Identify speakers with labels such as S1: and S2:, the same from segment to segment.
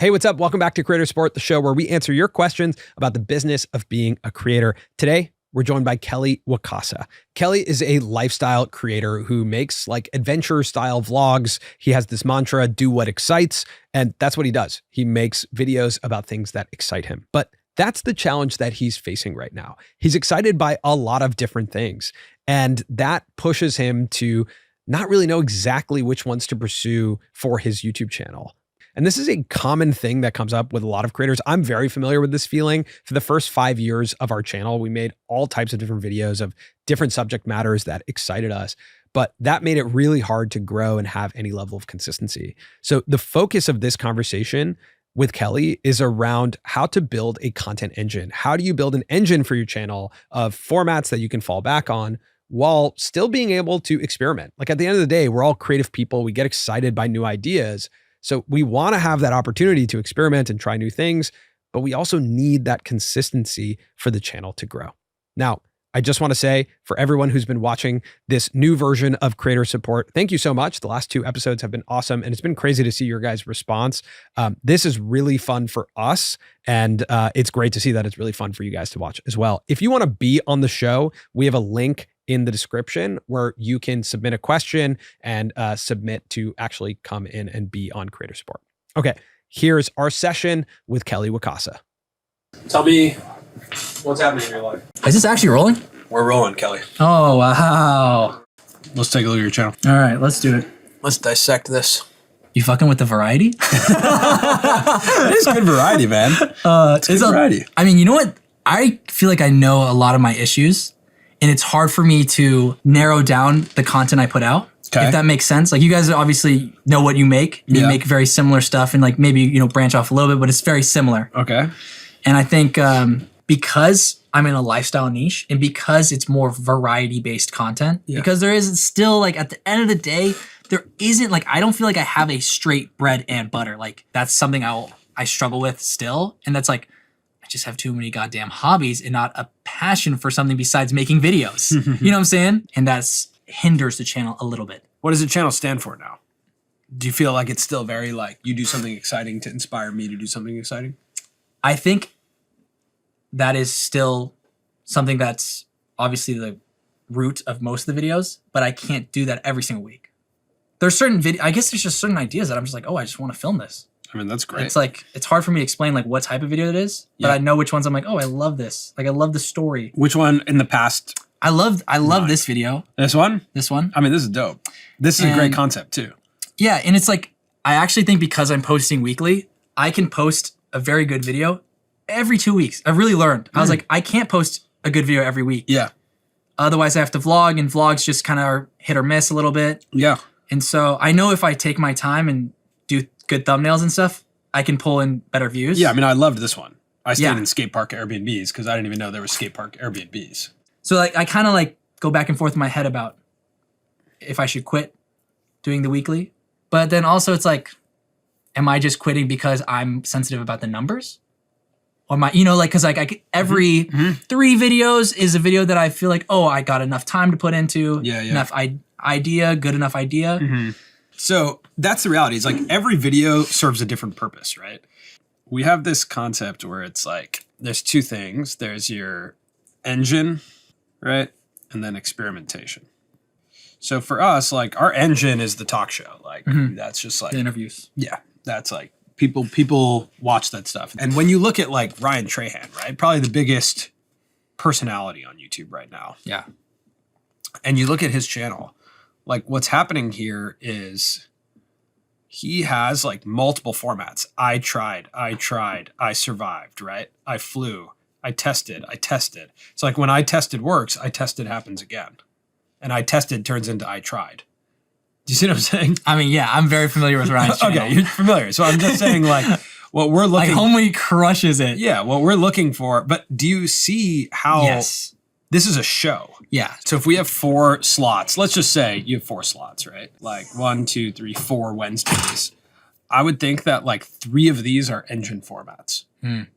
S1: Hey, what's up? Welcome back to Creator Support, the show where we answer your questions about the business of being a creator. Today, we're joined by Kelly Wakasa. Kelly is a lifestyle creator who makes like adventure style vlogs. He has this mantra, do what excites, and that's what he does. He makes videos about things that excite him. But that's the challenge that he's facing right now. He's excited by a lot of different things, and that pushes him to not really know exactly which ones to pursue for his YouTube channel. And this is a common thing that comes up with a lot of creators. I'm very familiar with this feeling. For the first 5 years of our channel, we made all types of different videos of different subject matters that excited us, but that made it really hard to grow and have any level of consistency. So the focus of this conversation with Kelly is around how to build a content engine. How do you build an engine for your channel of formats that you can fall back on while still being able to experiment? Like at the end of the day, we're all creative people. We get excited by new ideas. So we want to have that opportunity to experiment and try new things, but we also need that consistency for the channel to grow. Now, I just want to say for everyone who's been watching this new version of Creator Support, thank you so much. The last 2 episodes have been awesome, and it's been crazy to see your guys' response. This is really fun for us, and it's great to see that it's really fun for you guys to watch as well. If you want to be on the show, we have a link in the description where you can submit a question and submit to actually come in and be on Creator Support. Okay, here's our session with Kelly Wakasa.
S2: Tell me what's happening in your life.
S3: Is this actually rolling?
S2: We're rolling, Kelly.
S3: Oh, wow.
S2: Let's take a look at your channel.
S3: All right, let's do it.
S2: Let's dissect this.
S3: You fucking with the variety?
S2: It is good variety, man. It's good variety.
S3: I mean, you know what? I feel like I know a lot of my issues, and it's hard for me to narrow down the content I put out.
S2: Okay.
S3: If that makes sense. Like you guys obviously know what you make. You make very similar stuff and like maybe, you know, branch off a little bit, but it's very similar.
S2: Okay.
S3: And I think because I'm in a lifestyle niche and because it's more variety-based content, because there is still like at the end of the day, there isn't like, I don't feel like I have a straight bread and butter. Like that's something I struggle with still. And that's like, I just have too many goddamn hobbies and not a passion for something besides making videos. You know what I'm saying? And that's hinders the channel a little bit.
S2: What does the channel stand for now? Do you feel like it's still very like you do something exciting to inspire me to do something exciting?
S3: I think that is still something that's obviously the root of most of the videos, but I can't do that every single week. There's certain I guess there's just certain ideas that I'm just like, oh, I just want to film this.
S2: I mean, that's great.
S3: It's like, it's hard for me to explain like what type of video it is, but I know which ones I'm like, oh, I love this. Like I love the story.
S2: Which one in the past?
S3: I love this video.
S2: This one?
S3: This one.
S2: I mean, this is dope. This is a great concept too.
S3: Yeah, and it's like, I actually think because I'm posting weekly, I can post a very good video every 2 weeks. I've really learned. I was like, I can't post a good video every week.
S2: Yeah.
S3: Otherwise I have to vlog, and vlogs just kind of are hit or miss a little bit.
S2: Yeah.
S3: And so I know if I take my time and do good thumbnails and stuff, I can pull in better views.
S2: Yeah, I mean, I loved this one. I stayed in skate park Airbnbs because I didn't even know there were skate park Airbnbs.
S3: So like I kind of like go back and forth in my head about if I should quit doing the weekly. But then also it's like, am I just quitting because I'm sensitive about the numbers? Or am I, you know, like, cause like every 3 videos is a video that I feel like, oh, I got enough time to put into, enough idea, good enough idea.
S2: So that's the reality. It's like every video serves a different purpose, right? We have this concept where it's like, there's 2 things. There's your engine, right? And then experimentation. So for us, like our engine is the talk show. Like that's just like
S3: the interviews.
S2: Yeah. That's like people watch that stuff. And when you look at like Ryan Trahan, right? Probably the biggest personality on YouTube right now.
S3: Yeah.
S2: And you look at his channel, like what's happening here is he has like multiple formats. I tried, I survived, right? I flew, I tested. It's like when I tested works, I tested happens again. And I tested turns into I tried. Do you see what I'm saying?
S3: I mean, yeah, I'm very familiar with Ryan's channel.
S2: Okay, you're familiar. So I'm just saying like what we're looking...
S3: Like Homely crushes it.
S2: Yeah, what we're looking for. But do you see how...
S3: Yes.
S2: This is a show.
S3: Yeah.
S2: So if we have 4 slots, let's just say you have 4 slots, right? Like 1, 2, 3, 4 Wednesdays. I would think that like 3 of these are engine formats. And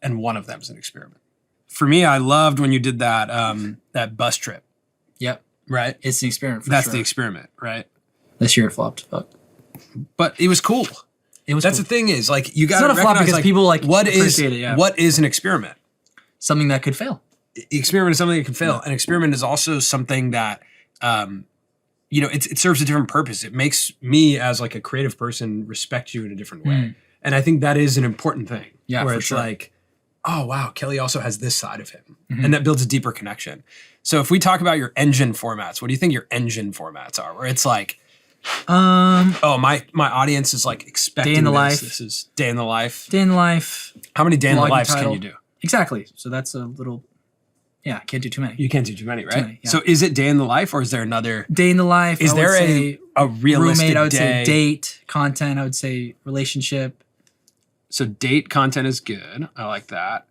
S2: 1 of them is an experiment. For me, I loved when you did that that bus trip.
S3: Yep.
S2: Right?
S3: It's the experiment for
S2: That's
S3: sure.
S2: the experiment, right?
S3: This year it flopped. Fuck.
S2: But it was cool.
S3: It was
S2: That's
S3: cool.
S2: the thing is like you got
S3: It's
S2: to
S3: not a flop
S2: recognize
S3: because
S2: like,
S3: people like
S2: what is
S3: appreciate it, yeah.
S2: what is an experiment?
S3: Something that could fail.
S2: Experiment is something that can fail. An experiment is also something that you know, it serves a different purpose. It makes me as like a creative person respect you in a different way. And I think that is an important thing.
S3: Yeah,
S2: where
S3: for
S2: it's
S3: sure.
S2: like, oh wow, Kelly also has this side of him. And that builds a deeper connection. So if we talk about your engine formats, what do you think your engine formats are? Where it's like, oh, my audience is like expecting
S3: Day in the
S2: this.
S3: life.
S2: This is day in the life.
S3: Day in the life.
S2: How many day in the
S3: Vlogging
S2: lives
S3: title.
S2: can you do?
S3: Exactly. So that's a little. Yeah, can't do too many.
S2: You can't do too many, right?
S3: many, yeah.
S2: So is it day in the life or is there another?
S3: Day in the life.
S2: Is
S3: I would
S2: there
S3: say
S2: a realistic
S3: roommate? I would
S2: day?
S3: say date content. I would say relationship.
S2: So date content is good. I like that.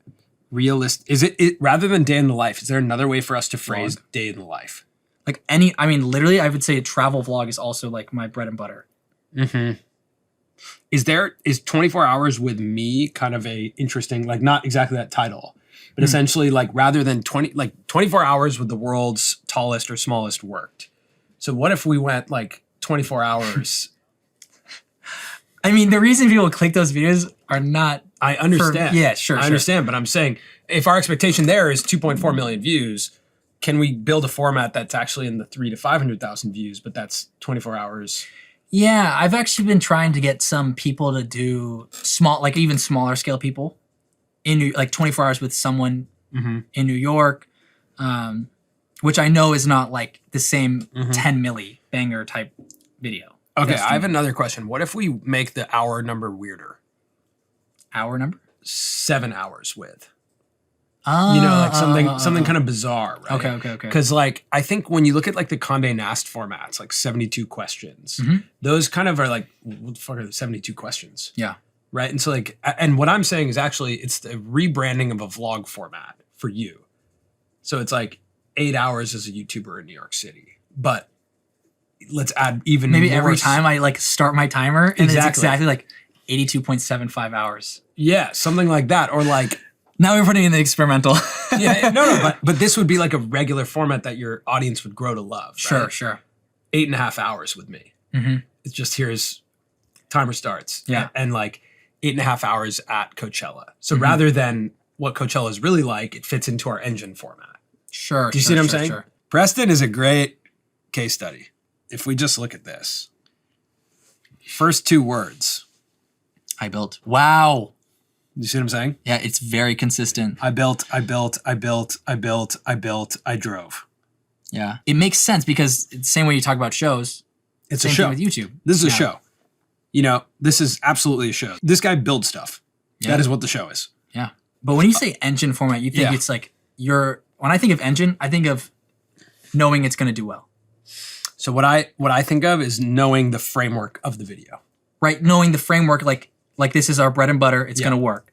S2: Is it rather than day in the life? Is there another way for us to phrase day in the life?
S3: Like any. I mean, literally, I would say a travel vlog is also like my bread and butter.
S2: Is 24 hours with me kind of a interesting, like not exactly that title, but essentially like rather than 24 hours with the world's tallest or smallest worked. So what if we went like 24 hours?
S3: I mean, the reason people click those videos are not.
S2: I understand.
S3: Yeah, sure.
S2: I understand, but I'm saying if our expectation there is 2.4 million views, can we build a format that's actually in the 300,000 to 500,000 views, but that's 24 hours?
S3: Yeah, I've actually been trying to get some people to do small, like even smaller scale people in like 24 hours with someone in New York, which I know is not like the same 10 milli banger type video.
S2: Okay, I have another question. What if we make the hour number weirder?
S3: Hour number?
S2: 7 hours with.
S3: Oh,
S2: You know, like something kind of bizarre, right?
S3: Okay.
S2: Because like I think when you look at like the Condé Nast formats, like 72 questions, those kind of are like, what the fuck are the 72 questions?
S3: Yeah.
S2: Right. And so like, and what I'm saying is actually it's the rebranding of a vlog format for you. So it's like 8 hours as a YouTuber in New York City, but let's add even
S3: Maybe
S2: more
S3: every time I like start my timer and it's
S2: Exactly.
S3: exactly like 82.75 hours.
S2: Yeah, something like that. Or like,
S3: Now we're putting in the experimental.
S2: but this would be like a regular format that your audience would grow to love. Right?
S3: Sure.
S2: 8.5 hours with me. It's just here's timer starts.
S3: Yeah.
S2: And like 8.5 hours at Coachella. So rather than what Coachella is really like, it fits into our engine format.
S3: Sure.
S2: Do you see what I'm saying?
S3: Sure.
S2: Preston is a great case study. If we just look at this, first 2 words.
S3: I built. Wow.
S2: You see what I'm saying?
S3: Yeah, it's very consistent.
S2: I built, I drove.
S3: Yeah. It makes sense because it's the same way you talk about shows.
S2: It's
S3: Same
S2: a show.
S3: thing with YouTube.
S2: This is a
S3: Yeah.
S2: show. You know, this is absolutely a show. This guy builds stuff.
S3: Yeah.
S2: That is what the show is.
S3: Yeah. But when you say engine format, you think
S2: Yeah.
S3: it's like when I think of engine, I think of knowing it's going to do well.
S2: So what I think of is knowing the framework of the video.
S3: Right? Knowing the framework like this is our bread and butter, it's going to work.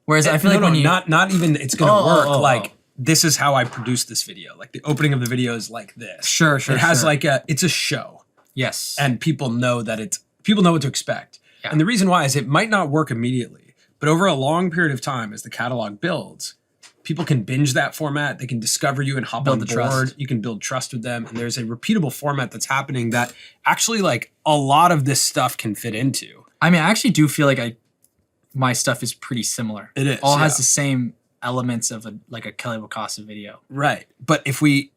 S3: Whereas I feel like when you
S2: not even it's gonna
S3: Oh,
S2: work.
S3: oh, oh,
S2: like
S3: oh.
S2: this is how I produce this video. Like the opening of the video is like this.
S3: Sure.
S2: It has like it's a show.
S3: yes.
S2: And people know what to expect.
S3: Yeah.
S2: And the reason why is it might not work immediately, but over a long period of time as the catalog builds, people can binge that format. They can discover you and hop
S3: Build
S2: on
S3: the
S2: board.
S3: trust.
S2: You can build trust with them. And there's a repeatable format that's happening that actually like a lot of this stuff can fit into.
S3: I mean, I actually do feel like my stuff is pretty similar.
S2: It is,
S3: All has
S2: yeah.
S3: the same elements of a Kelly Wakasa video.
S2: Right. But if we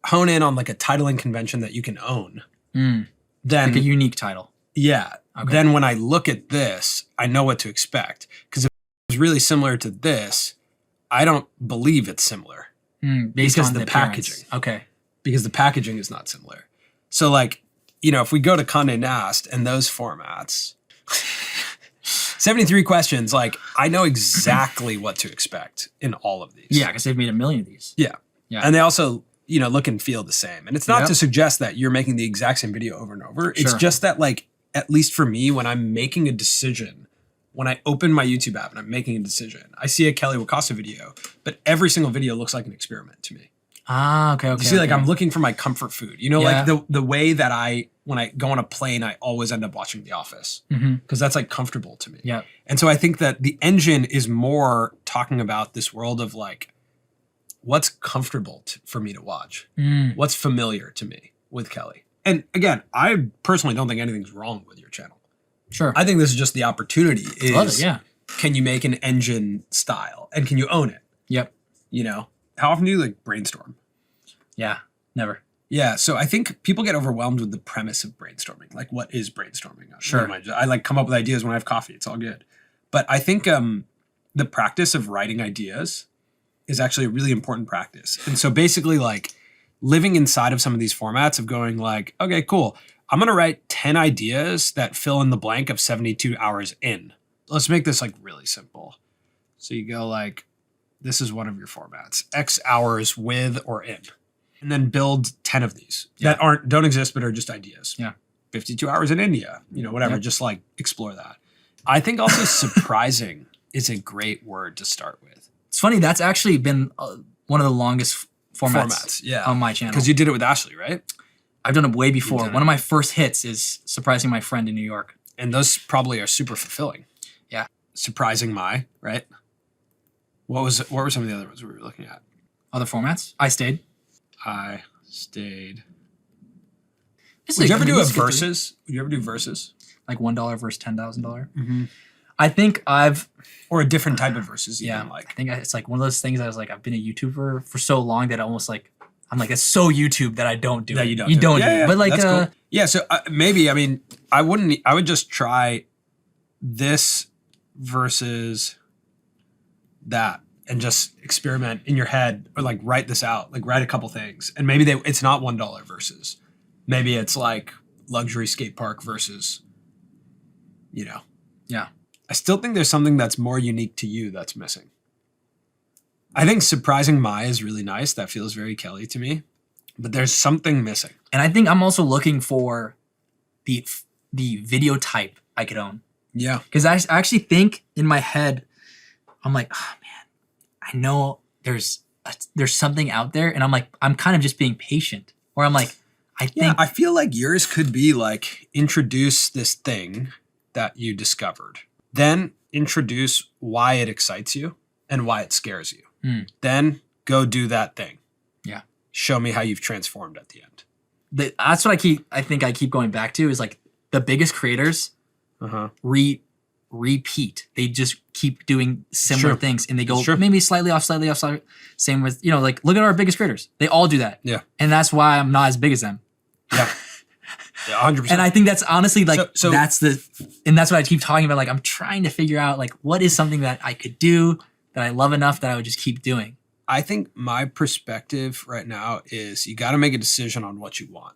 S2: hone in on like a titling convention that you can own, then
S3: Like a unique title.
S2: yeah.
S3: Okay.
S2: Then when I look at this, I know what to expect. Because if it's really similar to this, I don't believe it's similar.
S3: Based
S2: Because
S3: on
S2: the
S3: appearance.
S2: packaging.
S3: Okay.
S2: Because the packaging is not similar. So like, you know, if we go to Condé Nast and those formats, 73 questions, like I know exactly what to expect in all of these.
S3: Yeah, because they've made a million of these.
S2: Yeah.
S3: Yeah.
S2: And they also, you know, look and feel the same. And it's not
S3: Yep.
S2: to suggest that you're making the exact same video over and over. It's
S3: Sure.
S2: just that like, at least for me, when I'm making a decision, when I open my YouTube app and I'm making a decision, I see a Kelly Wakasa video, but every single video looks like an experiment to me.
S3: Ah, okay.
S2: You see, like I'm looking for my comfort food. You know,
S3: Yeah.
S2: like the way that when I go on a plane, I always end up watching The Office because that's like comfortable to me.
S3: Yeah.
S2: And so I think that the engine is more talking about this world of like, what's comfortable for me to watch? What's familiar to me with Kelly? And again, I personally don't think anything's wrong with your channel.
S3: Sure.
S2: I think this is just the opportunity.
S3: Love it, yeah.
S2: Can you make an engine style and can you own it?
S3: Yep.
S2: You know, how often do you like brainstorm?
S3: Yeah. Never.
S2: Yeah, so I think people get overwhelmed with the premise of brainstorming. Like, what is brainstorming?
S3: Sure.
S2: I like come up with ideas when I have coffee. It's all good. But I think the practice of writing ideas is actually a really important practice. And so basically, like, living inside of some of these formats of going like, okay, cool. I'm going to write 10 ideas that fill in the blank of 72 hours in. Let's make this like really simple. So you go like, this is one of your formats, X hours with or in. And then build 10 of these that don't exist, but are just ideas.
S3: Yeah.
S2: 52 hours in India, you know, whatever, just like explore that. I think also surprising is a great word to start with.
S3: It's funny. That's actually been one of the longest formats on my channel.
S2: Because you did it with Ashley, right?
S3: I've done it way before. One of my first hits is surprising my friend in New York.
S2: And those probably are super fulfilling.
S3: Yeah.
S2: Surprising my, right? What were some of the other ones we were looking at?
S3: Other formats? I stayed.
S2: Would you ever do a versus? Would you ever do versus?
S3: Like $1 versus $10,000?
S2: Mm-hmm.
S3: I think
S2: or a different type of versus.
S3: Yeah.
S2: Like.
S3: I think it's like one of those things that I was like, I've been a YouTuber for so long that almost like, I'm like, it's so YouTube that I don't do it.
S2: You don't
S3: do it.
S2: Yeah.
S3: But like,
S2: cool. Yeah. So maybe, I mean, I would just try this versus that. And just experiment in your head or like write this out, like write a couple things. And maybe it's not $1 versus. Maybe it's like luxury skate park versus, you know.
S3: Yeah.
S2: I still think there's something that's more unique to you that's missing. I think surprising Mai is really nice. That feels very Kelly to me. But there's something missing.
S3: And I think I'm also looking for the video type I could own.
S2: Yeah.
S3: Because I actually think in my head, I'm like, oh man, I know there's something out there, and I'm kind of just being patient. Or I'm like, I
S2: feel like yours could be like introduce this thing that you discovered, then introduce why it excites you and why it scares you. Then go do that thing.
S3: Yeah.
S2: Show me how you've transformed at the end.
S3: That's what I think I keep going back to is like the biggest creators repeat. They just keep doing similar things, and they go maybe slightly off. Same with, you know, like look at our biggest creators. They all do that.
S2: Yeah.
S3: And that's why I'm not as big as them.
S2: Yeah. 100%.
S3: And I think that's honestly like,
S2: so
S3: that's what I keep talking about. Like, I'm trying to figure out like, what is something that I could do that I love enough that I would just keep doing.
S2: I think my perspective right now is you got to make a decision on what you want.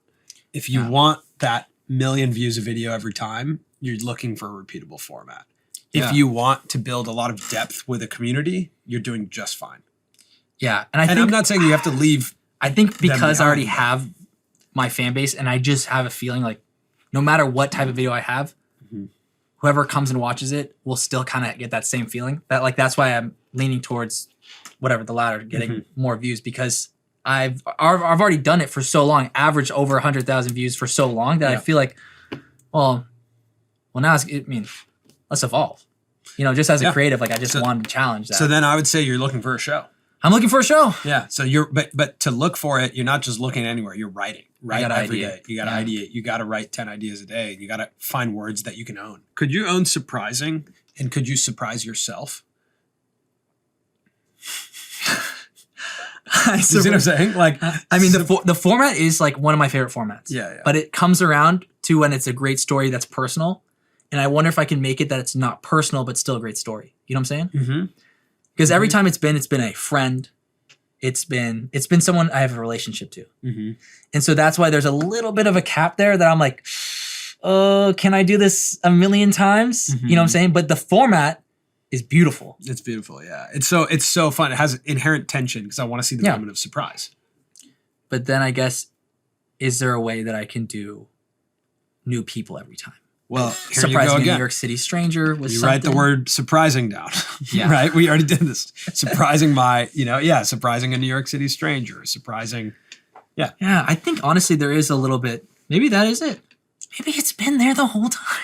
S2: If you want that million views a video every time, you're looking for a repeatable format. If you want to build a lot of depth with a community, you're doing just fine.
S3: Yeah. And
S2: I'm not saying you have to leave.
S3: I think because I already have my fan base, and I just have a feeling like no matter what type of video I have, whoever comes and watches it will still kind of get that same feeling. That's why I'm leaning towards whatever the latter, getting more views, because I've already done it for so long, averaged over 100,000 views for so long that I feel like, well now let's evolve. You know, just as a creative, like I just wanted to challenge that.
S2: So then I would say you're looking for a show.
S3: I'm looking for a show.
S2: Yeah. So but to look for it, you're not just looking anywhere. You're writing. Right every day. You got to ideate. You got to write 10 ideas a day. You got to find words that you can own. Could you own surprising, and could you surprise yourself? You see what I'm saying? Like,
S3: I mean, the format is like one of my favorite formats.
S2: Yeah.
S3: But it comes around to when it's a great story that's personal, and I wonder if I can make it that it's not personal but still a great story. You know what I'm saying?
S2: Mm-hmm.
S3: Because every time it's been a friend, it's been someone I have a relationship to, and so that's why there's a little bit of a cap there that I'm like, oh, can I do this a million times? You know what I'm saying? But the format is beautiful.
S2: It's beautiful, yeah. It's so fun. It has inherent tension because I want to see the moment of surprise.
S3: But then I guess, is there a way that I can do new people every time?
S2: Well, here
S3: surprising
S2: you go
S3: a
S2: again.
S3: New York City stranger with
S2: you
S3: something.
S2: write the word surprising down.
S3: Yeah.
S2: Right? We already did this. Surprising surprising a New York City stranger. Surprising. Yeah.
S3: Yeah, I think honestly there is a little bit. Maybe that is it. Maybe it's been there the whole time.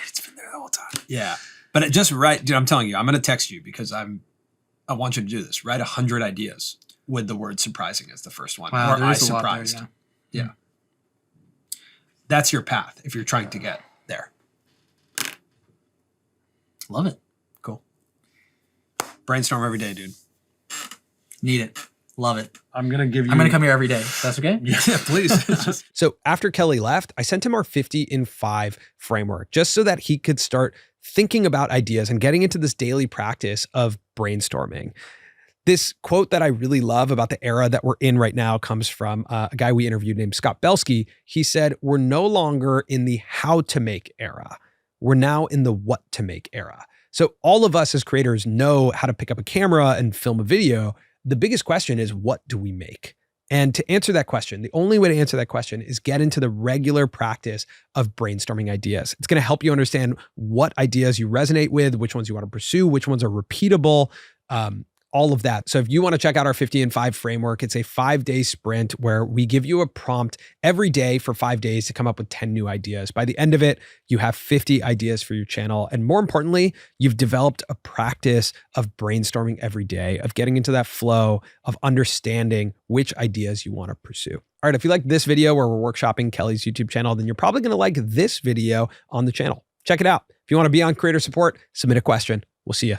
S2: Yeah. But just write, dude, I'm telling you, I'm going to text you because I want you to do this. Write 100 ideas with the word surprising as the first one.
S3: Wow,
S2: or
S3: there
S2: I
S3: is a lot
S2: surprised.
S3: there,
S2: Yeah. That's your path if you're trying to get there.
S3: Love it.
S2: Cool. Brainstorm every day, dude.
S3: Need it. Love it.
S2: I'm going to give you...
S3: I'm going to come here every day. That's okay?
S2: Yeah, please.
S1: So after Kelly left, I sent him our 50 in 5 framework just so that he could start thinking about ideas and getting into this daily practice of brainstorming. This quote that I really love about the era that we're in right now comes from a guy we interviewed named Scott Belsky. He said, we're no longer in the how to make era. We're now in the what to make era. So all of us as creators know how to pick up a camera and film a video. The biggest question is, what do we make? And to answer that question, the only way to answer that question is get into the regular practice of brainstorming ideas. It's going to help you understand what ideas you resonate with, which ones you want to pursue, which ones are repeatable, all of that. So if you want to check out our 50 in 5 framework, it's a 5-day sprint where we give you a prompt every day for 5 days to come up with 10 new ideas. By the end of it, you have 50 ideas for your channel. And more importantly, you've developed a practice of brainstorming every day, of getting into that flow, of understanding which ideas you want to pursue. All right, if you like this video where we're workshopping Kelly's YouTube channel, then you're probably going to like this video on the channel. Check it out. If you want to be on creator support, submit a question. We'll see you.